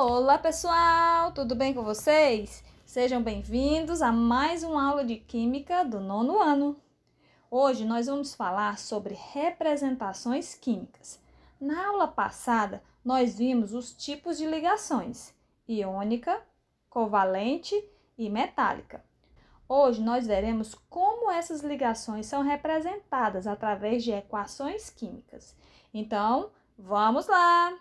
Olá pessoal, tudo bem com vocês? Sejam bem-vindos a mais uma aula de Química do nono ano. Hoje nós vamos falar sobre representações químicas. Na aula passada, nós vimos os tipos de ligações: iônica, covalente e metálica. Hoje nós veremos como essas ligações são representadas através de equações químicas. Então, vamos lá!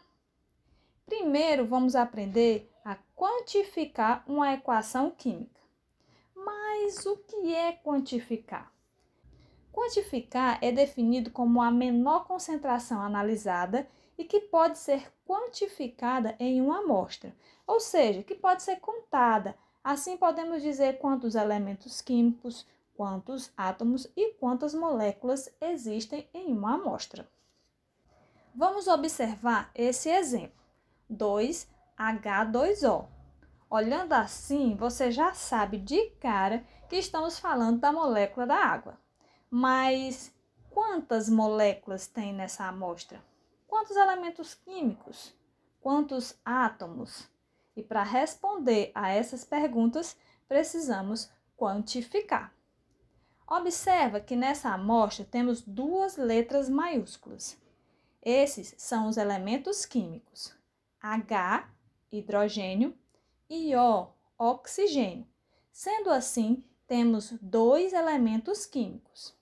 Primeiro, vamos aprender a quantificar uma equação química. Mas o que é quantificar? Quantificar é definido como a menor concentração analisada e que pode ser quantificada em uma amostra, ou seja, que pode ser contada. Assim, podemos dizer quantos elementos químicos, quantos átomos e quantas moléculas existem em uma amostra. Vamos observar esse exemplo. 2H2O. Olhando assim, você já sabe de cara que estamos falando da molécula da água. Mas quantas moléculas tem nessa amostra? Quantos elementos químicos? Quantos átomos? E para responder a essas perguntas, precisamos quantificar. Observa que nessa amostra temos duas letras maiúsculas. Esses são os elementos químicos. H, hidrogênio, e O, oxigênio. Sendo assim, temos dois elementos químicos.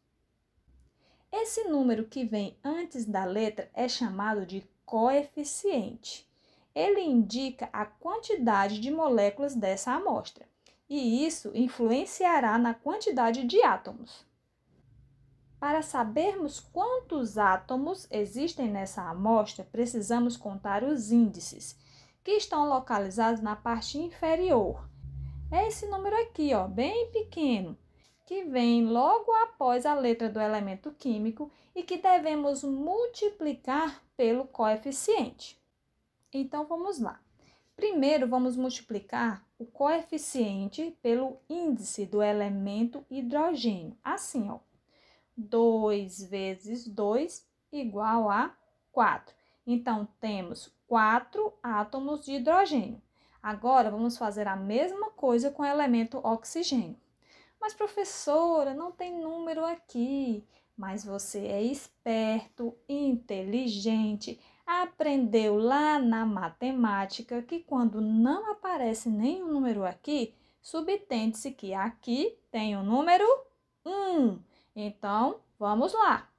Esse número que vem antes da letra é chamado de coeficiente. Ele indica a quantidade de moléculas dessa amostra, e isso influenciará na quantidade de átomos. Para sabermos quantos átomos existem nessa amostra, precisamos contar os índices, que estão localizados na parte inferior. É esse número aqui, ó, bem pequeno, que vem logo após a letra do elemento químico e que devemos multiplicar pelo coeficiente. Então, vamos lá. Primeiro, vamos multiplicar o coeficiente pelo índice do elemento hidrogênio. Assim, ó. 2 vezes 2 igual a 4. Então, temos 4 átomos de hidrogênio. Agora, vamos fazer a mesma coisa com o elemento oxigênio. Mas, professora, não tem número aqui. Mas você é esperto, inteligente, aprendeu lá na matemática que quando não aparece nenhum número aqui, subtende-se que aqui tem o número 1. Então, vamos lá.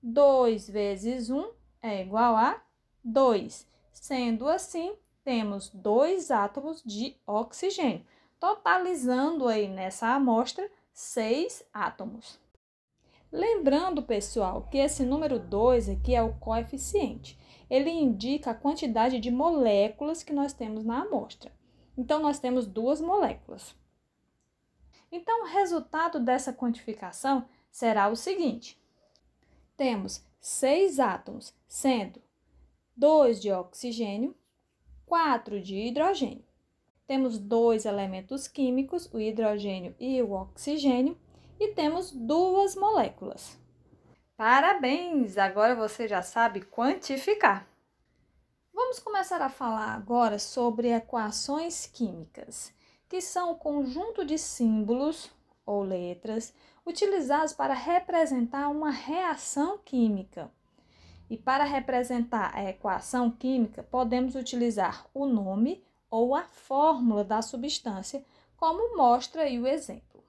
2 vezes 1 é igual a 2. Sendo assim, temos 2 átomos de oxigênio, totalizando aí nessa amostra 6 átomos. Lembrando, pessoal, que esse número 2 aqui é o coeficiente. Ele indica a quantidade de moléculas que nós temos na amostra. Então, nós temos 2 moléculas. Então, o resultado dessa quantificação será o seguinte: temos 6 átomos, sendo 2 de oxigênio, 4 de hidrogênio. Temos 2 elementos químicos, o hidrogênio e o oxigênio, e temos 2 moléculas. Parabéns! Agora você já sabe quantificar. Vamos começar a falar agora sobre equações químicas, que são o conjunto de símbolos ou letras utilizados para representar uma reação química. E para representar a equação química, podemos utilizar o nome ou a fórmula da substância, como mostra aí o exemplo.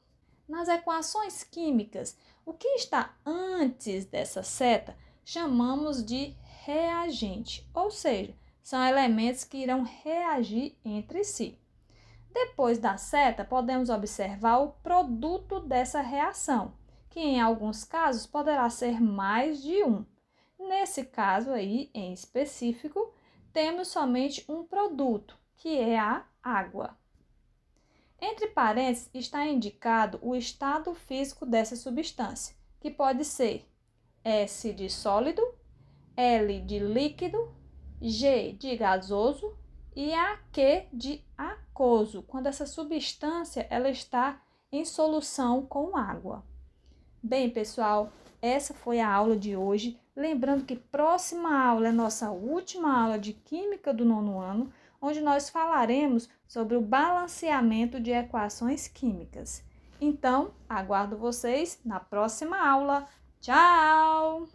Nas equações químicas, o que está antes dessa seta chamamos de reagente, ou seja, são elementos que irão reagir entre si. Depois da seta, podemos observar o produto dessa reação, que em alguns casos poderá ser mais de um. Nesse caso aí, em específico, temos somente um produto, que é a água. Entre parênteses está indicado o estado físico dessa substância, que pode ser S de sólido, L de líquido, G de gasoso e AQ de aquoso, quando essa substância ela está em solução com água. Bem, pessoal, essa foi a aula de hoje. Lembrando que próxima aula é nossa última aula de Química do nono ano, onde nós falaremos sobre o balanceamento de equações químicas. Então, aguardo vocês na próxima aula. Tchau!